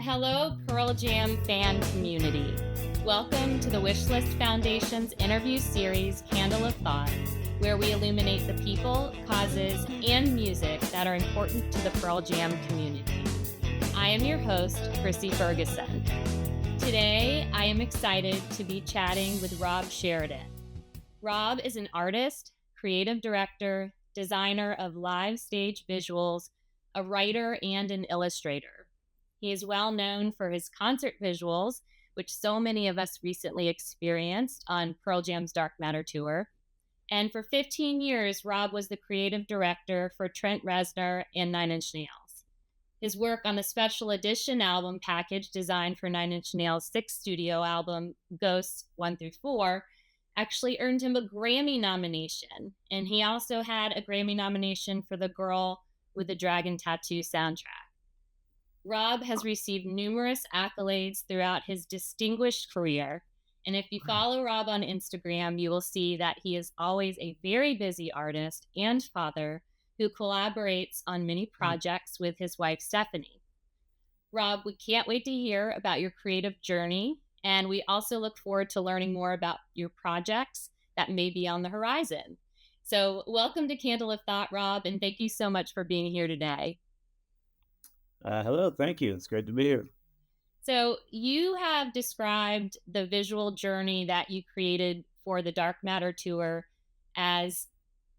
Hello, Pearl Jam fan community. Welcome to the Wishlist Foundation's interview series, Candle of Thought, where we illuminate the people, causes, and music that are important to the Pearl Jam community. I am your host, Chrissie Ferguson. Today, I am excited to be chatting with Rob Sheridan. Rob is an artist, creative director, designer of live stage visuals, a writer, and an illustrator. He is well known for his concert visuals, which so many of us recently experienced on Pearl Jam's Dark Matter tour. And for 15 years, Rob was the creative director for Trent Reznor and Nine Inch Nails. His work on the special edition album package designed for Nine Inch Nails' sixth studio album, Ghosts 1 through 4, actually earned him a Grammy nomination. And he also had a Grammy nomination for the Girl with the Dragon Tattoo soundtrack. Rob has received numerous accolades throughout his distinguished career. And if you follow Rob on Instagram, you will see that he is always a very busy artist and father who collaborates on many projects with his wife, Stephanie. Rob, we can't wait to hear about your creative journey. And we also look forward to learning more about your projects that may be on the horizon. So welcome to Candle of Thought, Rob, and thank you so much for being here today. Hello, thank you. It's great to be here. So you have described the visual journey that you created for the Dark Matter tour as,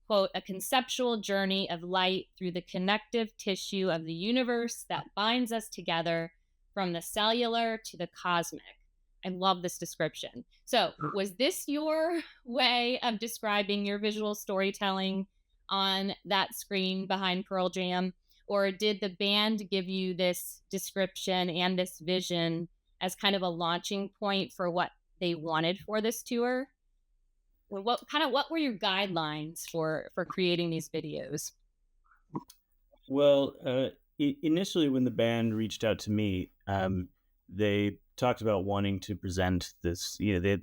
quote, a conceptual journey of light through the connective tissue of the universe that binds us together from the cellular to the cosmic. I love this description. So was this your way of describing your visual storytelling on that screen behind Pearl Jam? Or did the band give you this description and this vision as kind of a launching point for what they wanted for this tour? Or what were your guidelines for creating these videos? Well, initially when the band reached out to me, they talked about wanting to present this. They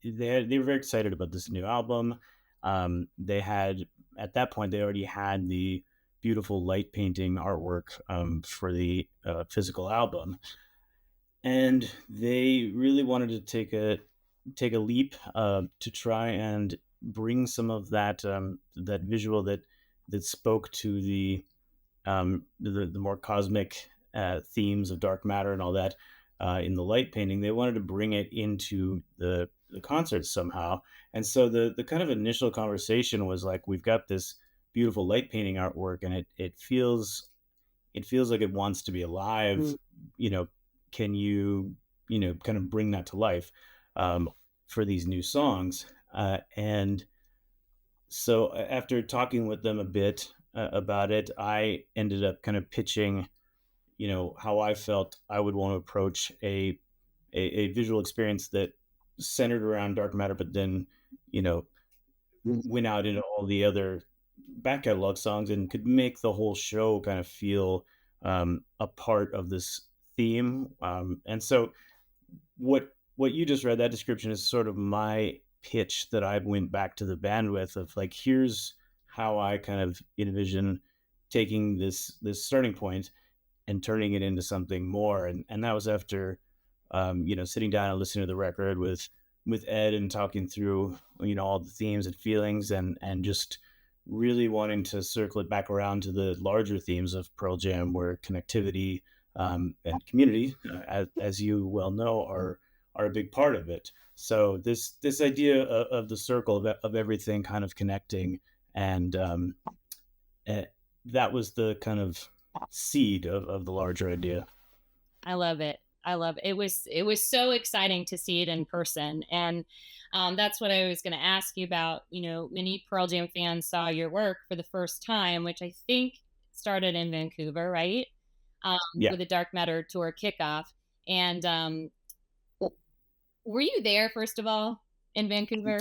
were very excited about this new album. They had, at that point, they already had the beautiful light painting artwork for the physical album, and they really wanted to take a leap to try and bring some of that that visual that spoke to the more cosmic themes of dark matter and all that in the light painting. They wanted to bring it into the concerts somehow, and so the kind of initial conversation was like, we've got this beautiful light painting artwork, and it feels like it wants to be alive. Can you kind of bring that to life for these new songs? And so after talking with them a bit about it, I ended up kind of pitching, how I felt I would want to approach a visual experience that centered around dark matter, but then, went out into all the other back catalog songs and could make the whole show kind of feel a part of this theme. And so what you just read, that description, is sort of my pitch that I went back to the band with, of like, here's how I kind of envision taking this starting point and turning it into something more. And that was after sitting down and listening to the record with Ed and talking through all the themes and feelings, and just really wanting to circle it back around to the larger themes of Pearl Jam, where connectivity and community, as you well know, are a big part of it. So this idea of the circle of everything kind of connecting, and that was the kind of seed of the larger idea. I love it. It was so exciting to see it in person. And that's what I was going to ask you about. Many Pearl Jam fans saw your work for the first time, which I think started in Vancouver, right? Yeah. With the Dark Matter tour kickoff. And were you there, first of all, in Vancouver?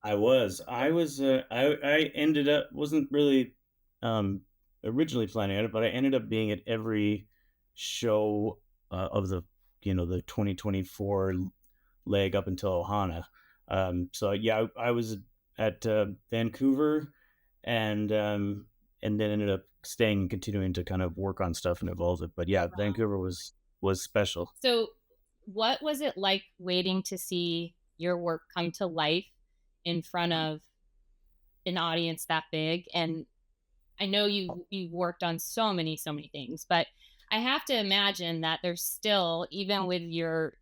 I was. I ended up, wasn't really originally planning it, but I ended up being at every show of the 2024 leg up until Ohana. So yeah, I was at Vancouver, and then ended up staying and continuing to kind of work on stuff and evolve it. But yeah, Vancouver was was special. So, what was it like waiting to see your work come to life in front of an audience that big? And I know you worked on so many things, but I have to imagine that there's still, even with your,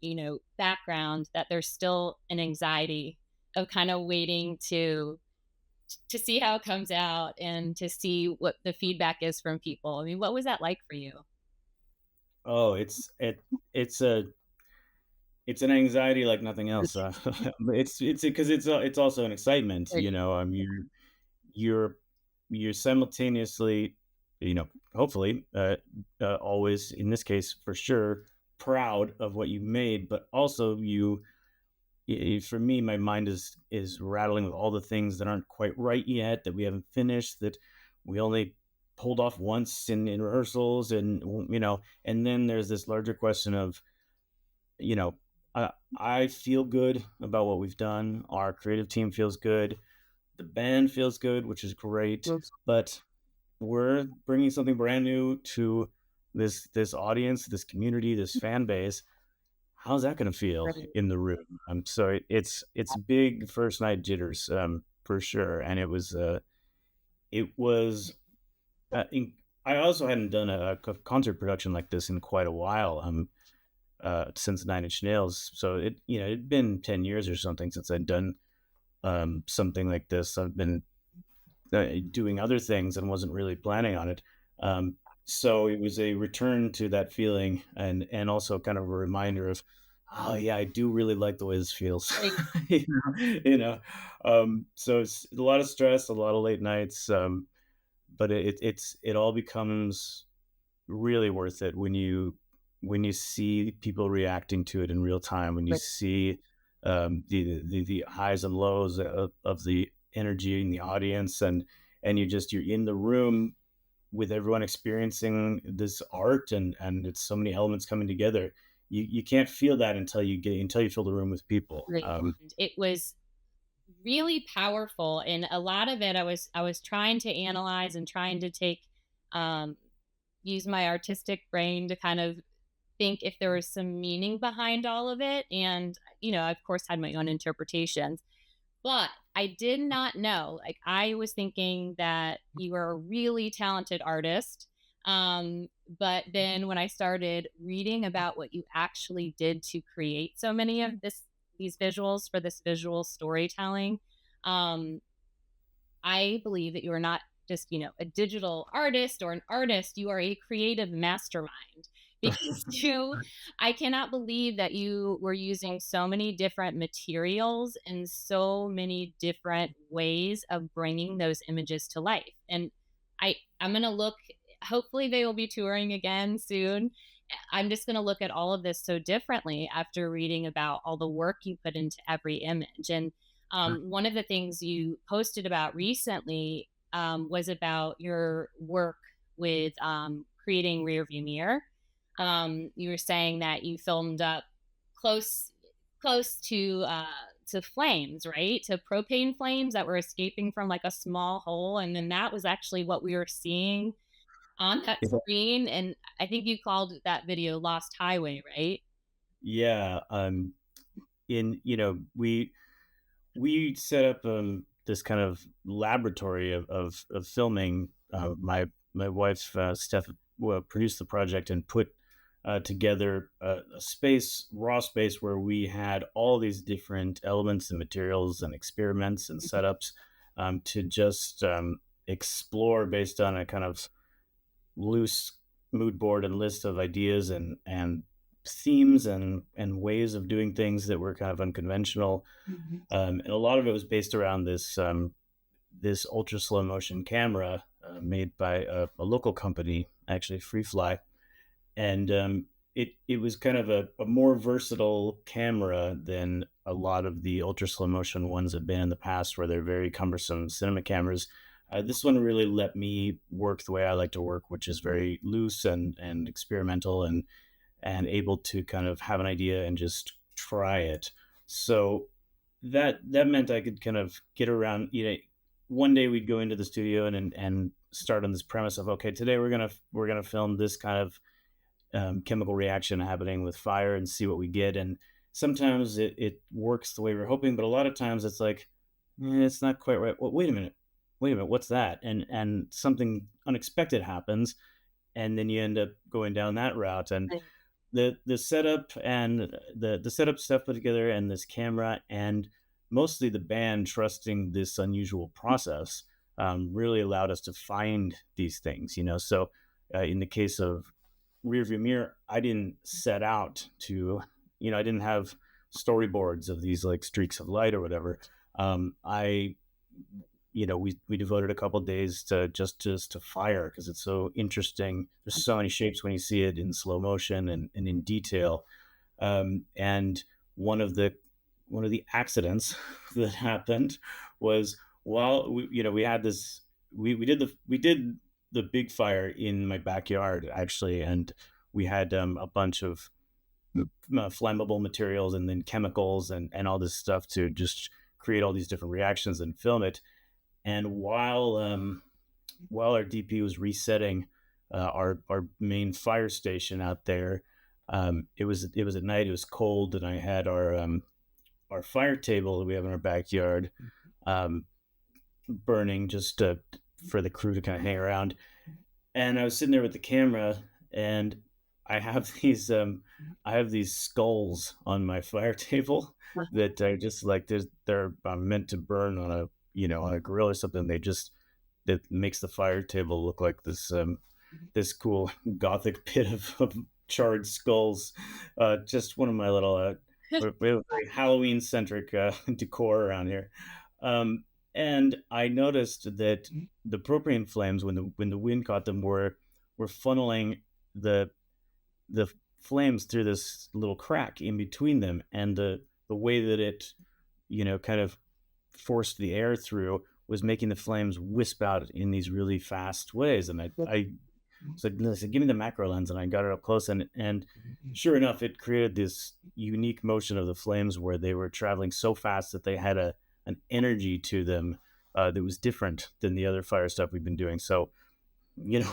background, that there's still an anxiety of kind of waiting to see how it comes out and to see what the feedback is from people. I mean, what was that like for you? Oh, it's a it's an anxiety like nothing else. It's because it's also an excitement. Right. You're you're simultaneously, hopefully, always in this case for sure, proud of what you made, but also for me, my mind is rattling with all the things that aren't quite right yet, that we haven't finished, that we only pulled off once in rehearsals, and and then there's this larger question of, you know, I feel good about what we've done. Our creative team feels good. The band feels good, which is great. Yes. But we're bringing something brand new to this audience, this community, this fan base. How's that going to feel Right. in the room? So it's big first night jitters, for sure. And it was uh, in, I also hadn't done a concert production like this in quite a while. Since Nine Inch Nails. So it'd been 10 years or something since I'd done something like this. I've been doing other things and wasn't really planning on it. Um, so it was a return to that feeling, and also kind of a reminder of, oh yeah, I do really like the way this feels. Right. you so it's a lot of stress, a lot of late nights, but it all becomes really worth it when you see people reacting to it in real time, when you Right. see the highs and lows of the energy in the audience, and you're in the room with everyone experiencing this art, and it's so many elements coming together. You can't feel that until you fill the room with people. Right. It was really powerful, and a lot of it I was trying to analyze and trying to take um use my artistic brain to kind of think if there was some meaning behind all of it, and I of course had my own interpretations, but I did not know, like, I was thinking that you were a really talented artist, but then when I started reading about what you actually did to create so many of these visuals for this visual storytelling, um I believe that you are not just, a digital artist or an artist, you are a creative mastermind. Because I cannot believe that you were using so many different materials and so many different ways of bringing those images to life. And I'm going to look, hopefully they will be touring again soon. I'm just going to look at all of this so differently after reading about all the work you put into every image. And one of the things you posted about recently was about your work with creating rearview mirror. You were saying that you filmed up close, close to flames, right? To propane flames that were escaping from like a small hole, and then that was actually what we were seeing on that screen. And I think you called that video "Lost Highway," right? Yeah. In we set up this kind of laboratory of filming. My wife, Steph, produced the project and put together a space, raw space, where we had all these different elements and materials and experiments and setups, to just explore based on a kind of loose mood board and list of ideas and themes and ways of doing things that were kind of unconventional. Mhm. And a lot of it was based around this ultra slow motion camera, made by a local company, actually Freefly, and it was kind of a more versatile camera than a lot of the ultra slow motion ones have been in the past, where they're very cumbersome cinema cameras. This one really let me work the way I like to work, which is very loose and experimental, and able to kind of have an idea and just try it. So that meant I could kind of get around. One day we'd go into the studio and start on this premise of, okay, today we're gonna film this kind of chemical reaction happening with fire and see what we get. And sometimes it works the way we're hoping, but a lot of times it's like, it's not quite right. Well, wait a minute, what's that? And something unexpected happens, and then you end up going down that route. And Right. the setup and the setup stuff put together, and this camera, and mostly the band trusting this unusual process, really allowed us to find these things. So in the case of rearview mirror, I didn't set out to, I didn't have storyboards of these like streaks of light or whatever. I we devoted a couple days to just to fire, because it's so interesting. There's so many shapes when you see it in slow motion and in detail. And one of the one of the accidents that happened was, while we had this, we did the big fire in my backyard, actually. And we had a bunch of flammable materials, and then chemicals, and all this stuff to just create all these different reactions and film it. And while our DP was resetting our main fire station out there, it was at night. It was cold, and I had our fire table that we have in our backyard um, burning, just for the crew to kind of hang around. And I was sitting there with the camera, and I have these skulls on my fire table that I just like. They're meant to burn on a on a grill or something. That makes the fire table look like this cool gothic pit of charred skulls. Just one of my little we have a very Halloween centric decor around here. Um, and I noticed that the propane flames, when the wind caught them, were funneling the the flames through this little crack in between them. And the way that it kind of forced the air through was making the flames wisp out in these really fast ways. And I said, give me the macro lens, and I got it up close, and sure enough, it created this unique motion of the flames where they were traveling so fast that they had an energy to them that was different than the other fire stuff we've been doing. So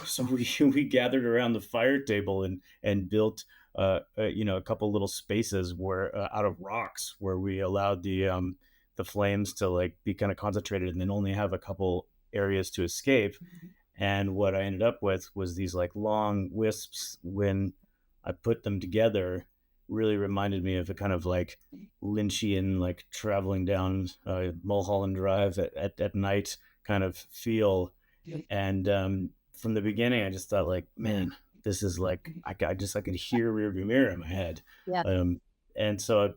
so we gathered around the fire table and built a couple little spaces where out of rocks, where we allowed the flames to like be kind of concentrated, and then only have a couple areas to escape. And what I ended up with was these like long wisps. When I put them together, really reminded me of a kind of like Lynchian, like traveling down Mulholland Drive at night kind of feel. And from the beginning, I just thought, like, man, this is like, I could hear rearview mirror in my head. Yeah. And so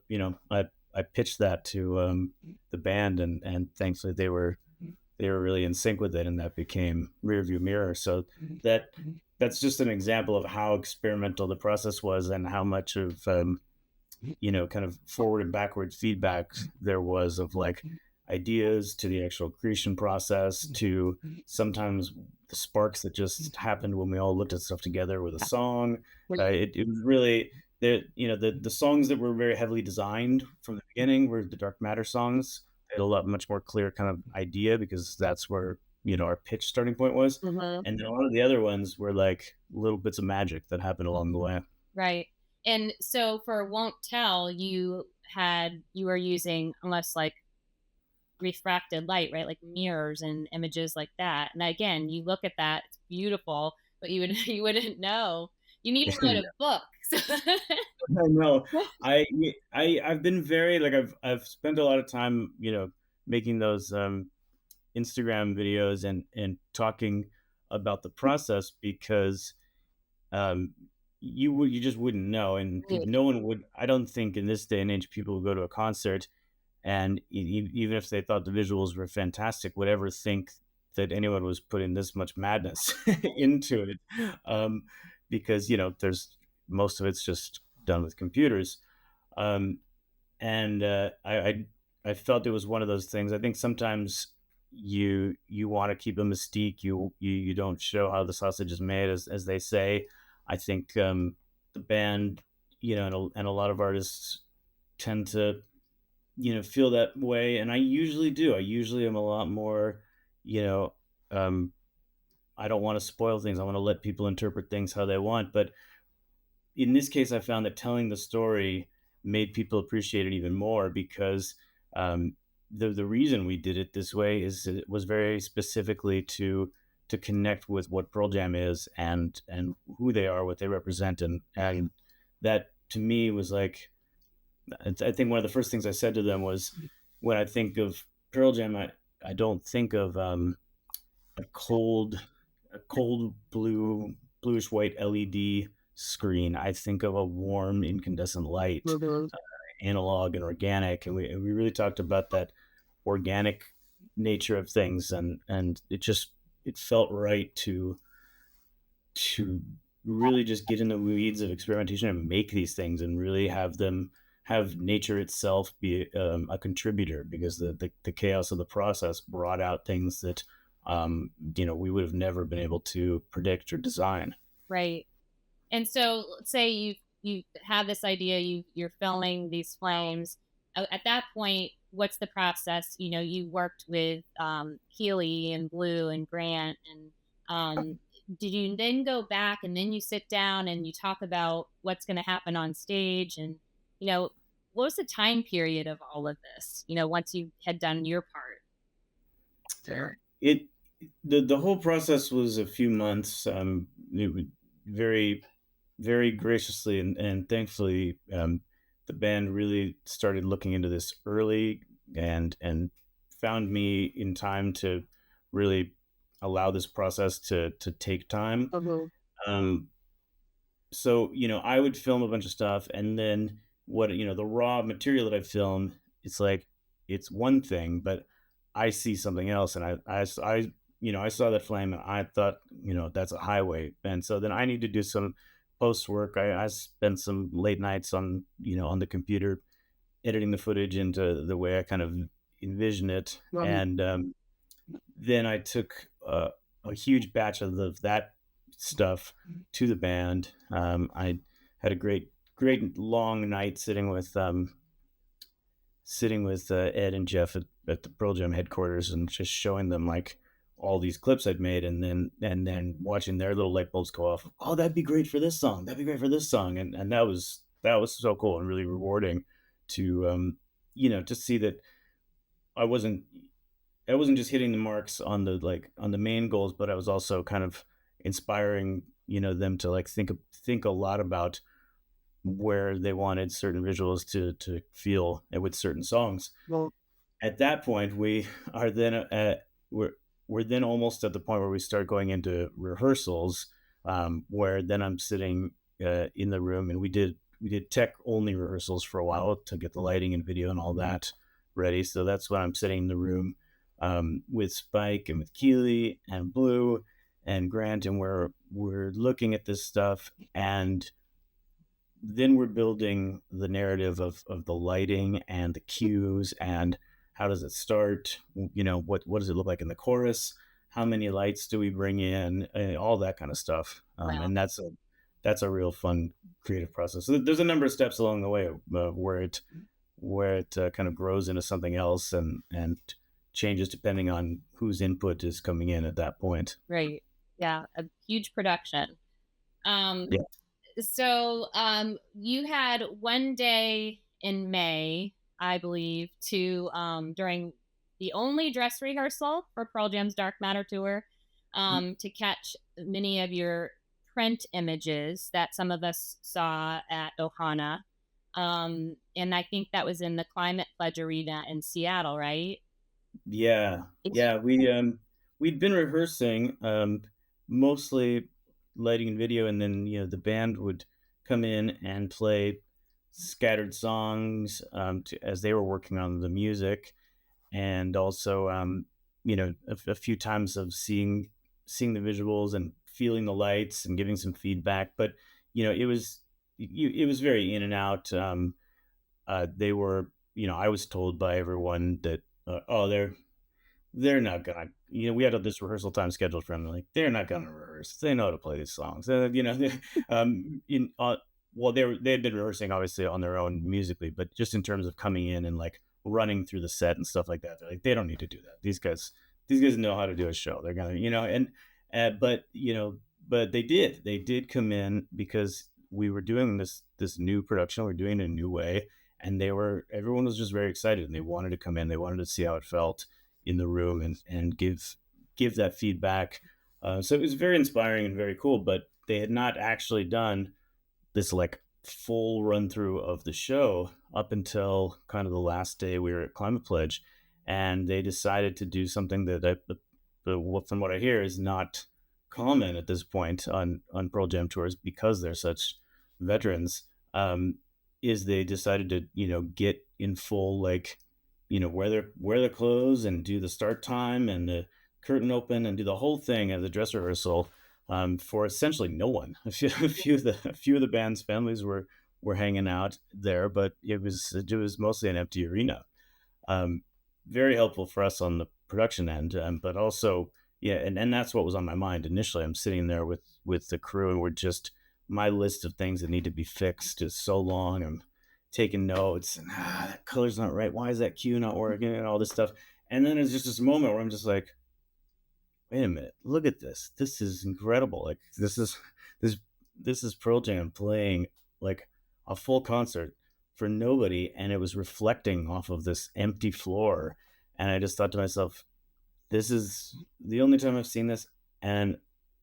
I pitched that to the band, and thankfully they were really in sync with it, and that became rearview mirror. So that's just an example of how experimental the process was, and how much of kind of forward and backward feedback there was, of like ideas to the actual creation process, to sometimes the sparks that just happened when we all looked at stuff together with a song. It was really the songs that were very heavily designed from the beginning were the dark matter songs. They had a lot much more clear kind of idea, because that's where our pitch starting point was. Mhm. And then a lot of the other ones were like little bits of magic that happened along the way. Right. And so for Won't Tell, you were using almost like refracted light, right? Like mirrors and images like that. And again, you look at that, it's beautiful, but you wouldn't know. You need to write a book. I know. I've been very like, I've spent a lot of time, making those Instagram videos, and talking about the process, because um you just wouldn't know. And Right. no one would, I don't think in this day and age, people would go to a concert, and even if they thought the visuals were fantastic, would ever think that anyone was putting this much madness into it. um because there's, most of it's just done with computers. um and I felt it was one of those things. I think sometimes you want to keep a mystique. You don't show how the sausage is made, as they say. I think the band, and a lot of artists tend to feel that way, and I usually do. I usually am a lot more, you know um I don't want to spoil things. I want to let people interpret things how they want. But in this case, I found that telling the story made people appreciate it even more because um, the reason we did it this way is it was very specifically to connect with what Pearl Jam is and who they are, what they represent, and that to me was like I think one of the first things I said to them was when I think of Pearl Jam, I don't think of a cold a cold bluish white LED screen. I think of a warm incandescent light, Mhm. analog and organic, and we really talked about that organic nature of things, and it felt right to really just get in the weeds of experimentation and make these things and really have them have nature itself be a contributor because the chaos of the process brought out things that we would have never been able to predict or design. Right. And so let's say you have this idea, you're filming these flames. At that point, what's the process? You worked with Healy and Blue and Grant, and did you then go back and then you sit down and you talk about what's going to happen on stage? And you know, what was the time period of all of this? Once you had done your part. It the whole process was a few months. It was very very graciously and thankfully, the band really started looking into this early and found me in time to really allow this process to take time. Mhm. Um, so I would film a bunch of stuff, and then the raw material that I film, it's like it's one thing, but I see something else, and I saw that flame, and I thought that's a highway, and so then I need to do some post work. I spent some late nights on the computer editing the footage into the way I kind of envision it, Um, and then I took a huge batch of that stuff to the band. I had a great long night sitting with Ed and Jeff at the Pearl Jam headquarters and just showing them like all these clips I'd made, and then watching their little light bulbs go off. Oh, that'd be great for this song. That'd be great for this song, and that was so cool and really rewarding to to see that I wasn't I wasn't just hitting the marks on the main goals, but I was also kind of inspiring, them to like think a lot about where they wanted certain visuals to feel with certain songs. well, At that point, we are then we're then almost at the point where we start going into rehearsals, where then I'm sitting in the room, and we did tech only rehearsals for a while to get the lighting and video and all that ready. So that's when I'm sitting in the room with Spike and with Keeley and Blue and Grant, and we're looking at this stuff, and then we're building the narrative of the lighting and the cues and how does it start, what does it look like in the chorus, how many lights do we bring in, all that kind of stuff, Wow. and that's a real fun creative process. So there's a number of steps along the way where it kind of grows into something else and changes depending on whose input is coming in at that point. Right. Yeah. A huge production. Um, Yeah. so you had one day in May, I believe, to during the only dress rehearsal for Pearl Jam's Dark Matter tour, to catch many of your print images that some of us saw at Ohana. And I think that was in the Climate Pledge Arena in Seattle, right? Yeah, yeah, we'd been rehearsing, mostly lighting and video, and then the band would come in and play scattered songs as they were working on the music, and also a few times of seeing the visuals and feeling the lights and giving some feedback, but it was very in and out. They were, I was told by everyone that oh, they're not gonna, we had this rehearsal time scheduled for them. Like, they're not gonna rehearse. They know how to play these songs. In well, they had been rehearsing obviously on their own musically, but just in terms of coming in and like running through the set and stuff like that, they're like, they don't need to do that. These guys know how to do a show. They're gonna, and but they did come in because we were doing this new production. We're doing it a new way, and everyone was just very excited, and they wanted to come in. They wanted to see how it felt in the room and give that feedback. So it was very inspiring and very cool. But they had not actually done this like full run through of the show up until kind of the last day we were at Climate Pledge, and they decided to do something that from what I hear is not common at this point on Pearl Jam tours because they're such veterans. Is they decided to get in full like wear their clothes and do the start time and the curtain open and do the whole thing as a dress rehearsal for essentially no one. A few of the band's families were hanging out there, but it was mostly an empty arena. Um, Very helpful for us on the production end, but also yeah, and that's what was on my mind initially. I'm sitting there with the crew, and we're just my list of things that need to be fixed is so long. I'm taking notes, and that color's not right. Why is that cue not working? And all this stuff. And then it's just this moment where I'm just like, wait a minute, look at this. This is incredible. Like this this is Pearl Jam playing like a full concert for nobody, and it was reflecting off of this empty floor. And I just thought to myself, this is the only time I've seen this, and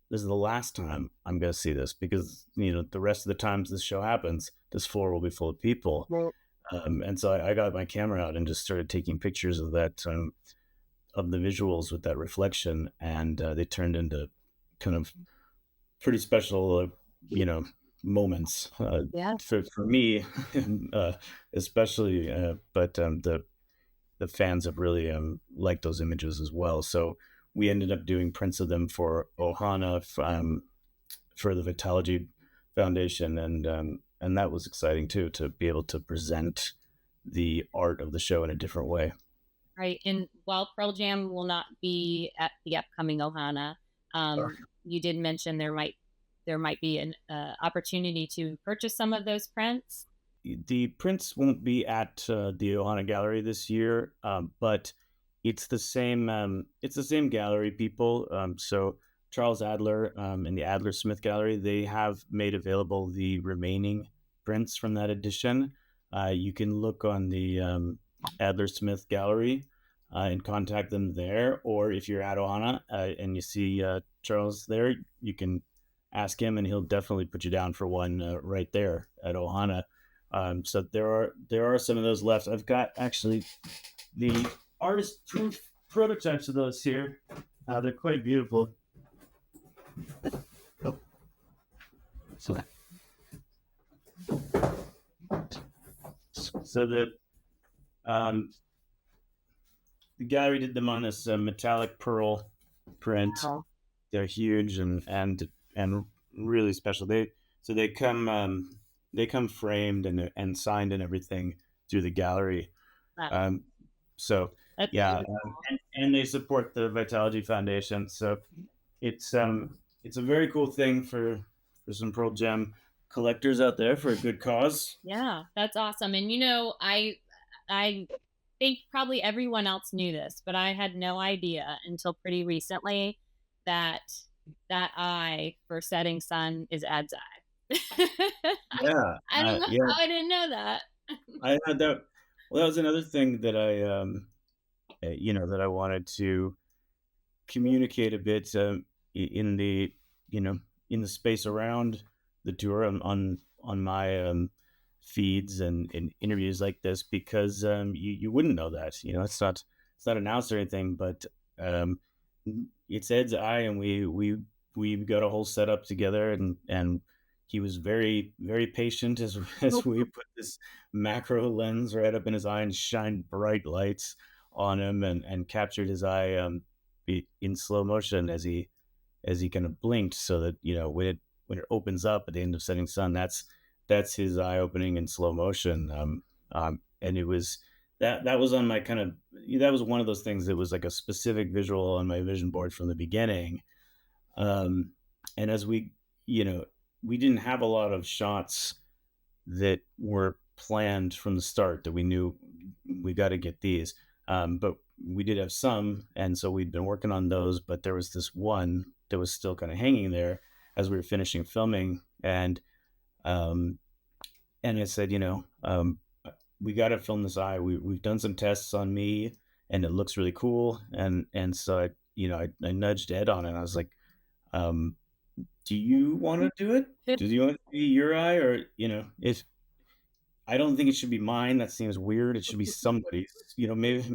this is the last time I'm going to see this because the rest of the times this show happens, this floor will be full of people. Well, And so I got my camera out and just started taking pictures of that. Of the visuals with that reflection, and they turned into kind of pretty special, moments yeah. for me, especially. But the fans have really liked those images as well. So we ended up doing prints of them for Ohana for the Vitalogy Foundation, and that was exciting too to be able to present the art of the show in a different way. Right. And while Pearl Jam will not be at the upcoming Ohana, you did mention there might be an opportunity to purchase some of those prints. The prints won't be at the Ohana Gallery this year, but it's the same. It's the same gallery people. So Charles Adler and the Adler Smith Gallery, they have made available the remaining prints from that edition. You can look on the Adler Smith Gallery and contact them there. Or if you're at Ohana and you see Charles there, you can ask him, and he'll definitely put you down for one right there at Ohana. So there are some of those left. I've got actually the artist proof prototypes of those here. They're quite beautiful. Oh. So the gallery did them on this metallic pearl print. Oh. They're huge and really special. They come framed and signed and everything through the gallery. Wow. So That's yeah, beautiful. and they support the Vitalogy Foundation. So it's a very cool thing for some Pearl Jam collectors out there for a good cause. Yeah, that's awesome. And I think probably everyone else knew this, but I had no idea until pretty recently that eye for setting sun is Ad's eye. Yeah, I don't know yeah. how I didn't know that. I had that. Well, that was another thing that that I wanted to communicate a bit in the in the space around the tour on my feeds and in interviews like this, because you wouldn't know that. It's not announced or anything, but it's Ed's eye, and we got a whole setup together, and he was very, very patient as we put this macro lens right up in his eye and shined bright lights on him and captured his eye in slow motion as he kind of blinked, so that when it opens up at the end of setting sun, that's his eye opening in slow motion. And it was that was on my that was one of those things that was like a specific visual on my vision board from the beginning. And as we didn't have a lot of shots that were planned from the start that we knew we got to get these. But we did have some, and so we'd been working on those, but there was this one that was still kind of hanging there as we were finishing filming. And Um, and I said, we got to film this eye. We've done some tests on me, and it looks really cool. And so I nudged Ed on it. I was like, um, do you want to do it? Do you want it to be your eye, or if I don't think it should be mine. That seems weird. It should be somebody's. Maybe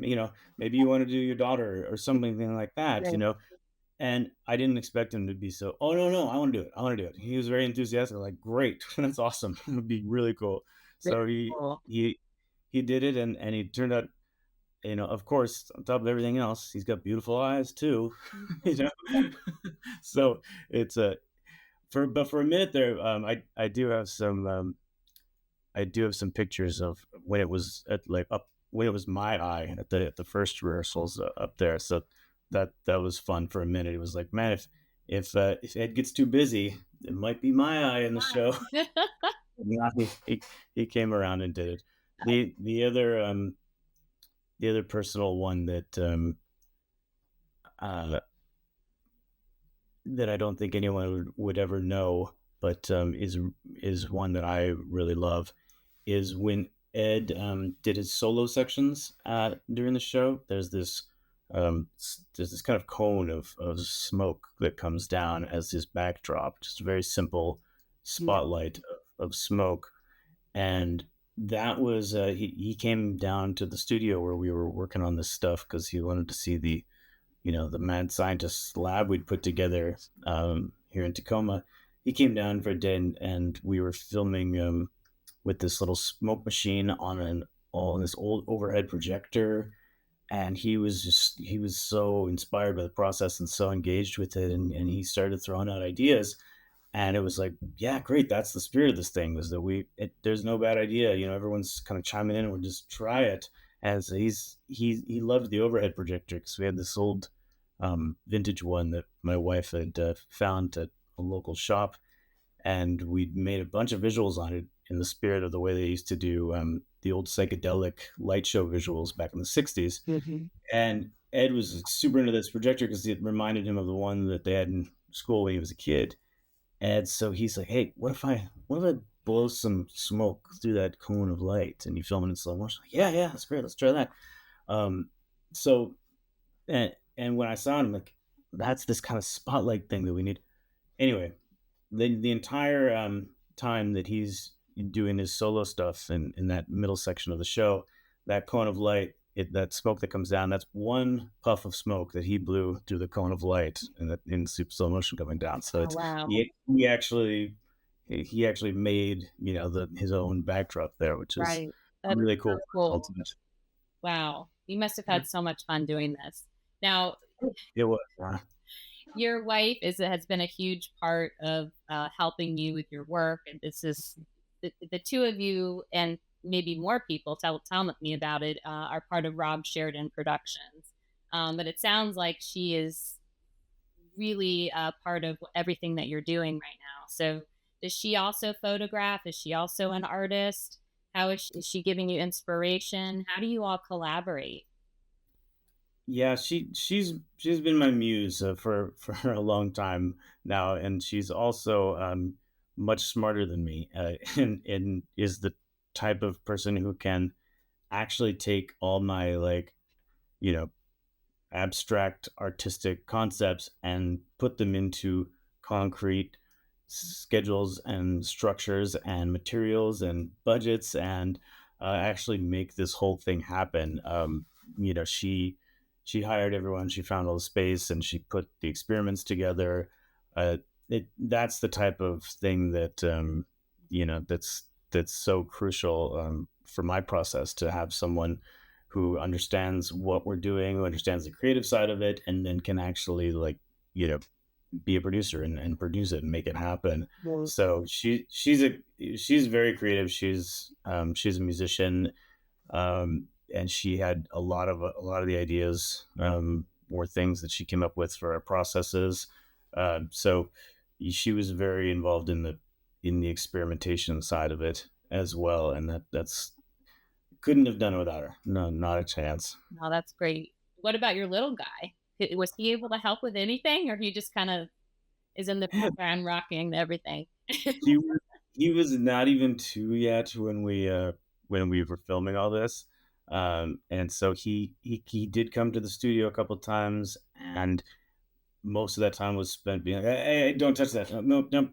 you want to do your daughter or something like that. And I didn't expect him to be so. Oh no, I want to do it. I want to do it. He was very enthusiastic. Like, great, that's awesome. It would be really cool. Very So he cool. he he did it, and he turned out. Of course, on top of everything else, he's got beautiful eyes too. you know, so it's a for a minute there. I do have some pictures of when it was at like up when it was my eye at the first rehearsals up there. So that was fun for a minute. It was like, man, if Ed gets too busy, it might be my eye in the show. Yeah, he came around and did it. The other personal one uh, that I don't think anyone would ever know, but is one that I really love is when Ed did his solo sections during the show. There's this kind of cone of smoke that comes down as his backdrop, just a very simple spotlight of smoke. And that was he came down to the studio where we were working on this stuff because he wanted to see the mad scientist lab we'd put together here in Tacoma. He came down for a day, and we were filming with this little smoke machine on this old overhead projector. And he was so inspired by the process and so engaged with it, and he started throwing out ideas. And it was like, yeah, great, that's the spirit of this thing, was that there's no bad idea, everyone's kind of chiming in, and we'll just try it. And so he loved the overhead projector because we had this old vintage one that my wife had found at a local shop, and we'd made a bunch of visuals on it in the spirit of the way they used to do the old psychedelic light show visuals back in the 60s. And Ed was super into this projector because it reminded him of the one that they had in school when he was a kid. And so he's like, hey, what if I blow some smoke through that cone of light and you film it in slow motion? Like, yeah, that's great. Let's try that. Um, so, and when I saw him, like, that's this kind of spotlight thing that we need. Anyway, the entire time that he's doing his solo stuff in that middle section of the show, that cone of light, that smoke that comes down, that's one puff of smoke that he blew through the cone of light, and that in super slow motion coming down. So Oh, wow. he actually made his own backdrop there, which is Right. That's really so cool. cool. Ultimate. Wow. You must have had so much fun doing this. Now, It was. your wife has been a huge part of helping you with your work, and this is the two of you, and maybe more people tell me about it, are part of Rob Sheridan Productions. But it sounds like she is really part of everything that you're doing right now. So, does she also photograph? Is she also an artist? How is she giving you inspiration? How do you all collaborate? Yeah, she's been my muse for a long time now, and she's also much smarter than me, and is the type of person who can actually take all my you know abstract artistic concepts and put them into concrete schedules and structures and materials and budgets, and actually make this whole thing happen. She hired everyone, she found all the space, and she put the experiments together. That's the type of thing that's so crucial for my process, to have someone who understands what we're doing, who understands the creative side of it, and then can actually be a producer and produce it and make it happen. So she's very creative. She's a musician, and she had a lot of the ideas were things that she came up with for our processes. So she was very involved in the experimentation side of it as well, and that's couldn't have done it without her. No, not a chance. Oh, that's great. What about your little guy? Was he able to help with anything, or he just kind of is in the background rocking everything? He was he was not even two yet when we were filming all this, and so he did come to the studio a couple times, and most of that time was spent being like, "Hey, don't touch that! No, no,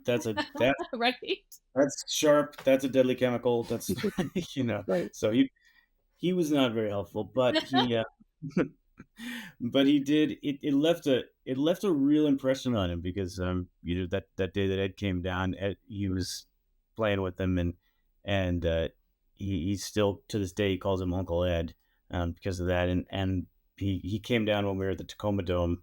Right. that's sharp. That's a deadly chemical. That's you know." Right. So he was not very helpful, but he but he did it left a real impression on him because that day that Ed came down, he was playing with him and he still to this day he calls him Uncle Ed because of that and he came down when we were at the Tacoma Dome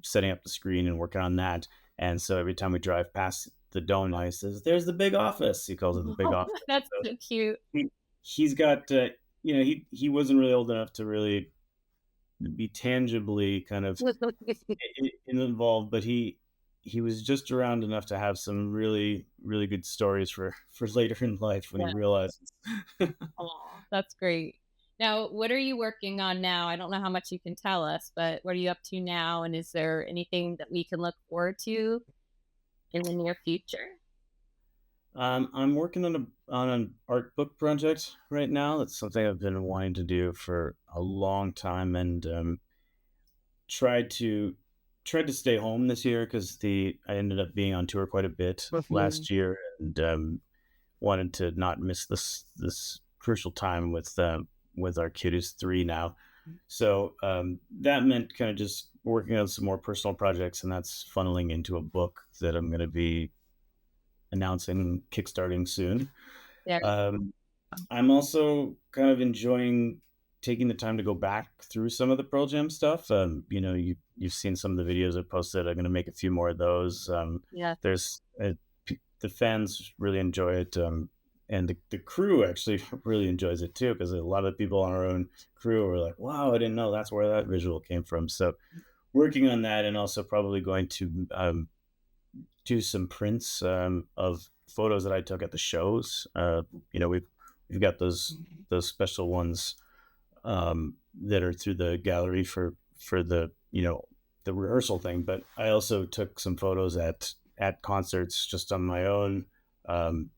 setting up the screen and working on that, and so every time we drive past the dome now he says there's the big office, he calls it the big Oh, office. that's So so cute. he, he's got he wasn't really old enough to really be tangibly kind of involved, but he was just around enough to have some really good stories for later in life when he Yeah. realizes. Aw, that's great. Now, what are you working on now? I don't know how much you can tell us, but what are you up to now? And is there anything that we can look forward to in the near future? I'm working on an art book project right now. That's something I've been wanting to do for a long time, and tried to tried to stay home this year because the I ended up being on tour quite a bit Mhm. last year, and wanted to not miss this crucial time with our kid who's 3 now. So that meant kind of just working on some more personal projects, and that's funneling into a book that I'm going to be announcing kickstarting soon. There. Um, I'm also kind of enjoying taking the time to go back through some of the Pearl Jam stuff. You've seen some of the videos I posted. I'm going to make a few more of those. Yeah. There's the fans really enjoy it, and the crew actually really enjoys it too because a lot of the people on our own crew were like, "Wow, I didn't know that's where that visual came from." So working on that, and also probably going to do some prints of photos that I took at the shows. We've got those special ones that are through the gallery for the rehearsal thing. But I also took some photos at concerts just on my own,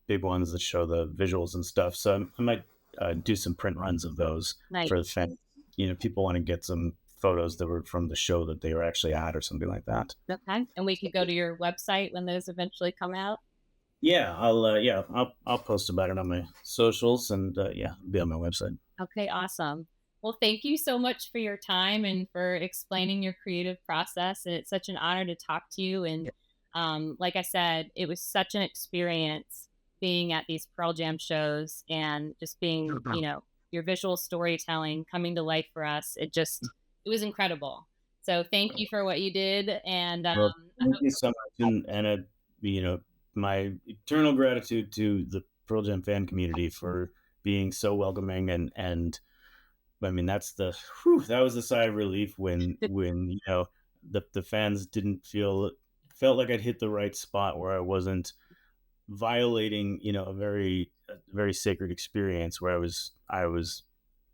big ones that show the visuals and stuff. So I might do some print runs of those Nice. for the fans. People want to get some photos that were from the show that they were actually at or something like that. Okay. And we could go to your website when those eventually come out. I'll post about it on my socials and it'll be on my website. Okay, awesome. Well, thank you so much for your time and for explaining your creative process. And it's such an honor to talk to you. And like I said, it was such an experience being at these Pearl Jam shows and just being, your visual storytelling coming to life for us. It was incredible. So thank you for what you did. And Well, I thank hope you so much, and my eternal gratitude to the Pearl Jam fan community for being so welcoming and I mean that was a sigh of relief when the fans didn't felt like I'd hit the right spot where I wasn't violating a very sacred experience where I was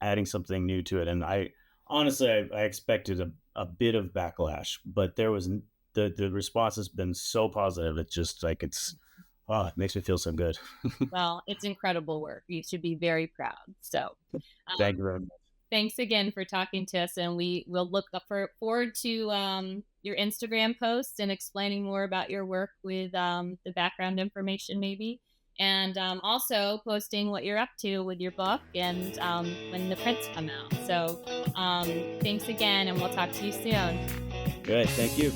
adding something new to it, and I honestly I expected a bit of backlash, but there was the response has been so positive. It's just like it makes me feel so good. well, it's incredible work. You should be very proud. So Thank you very much. thanks again for talking to us, and we will look forward to your Instagram posts and explaining more about your work with the background information, maybe, and also posting what you're up to with your book and when the prints come out. So, thanks again, and we'll talk to you soon. Good, thank you.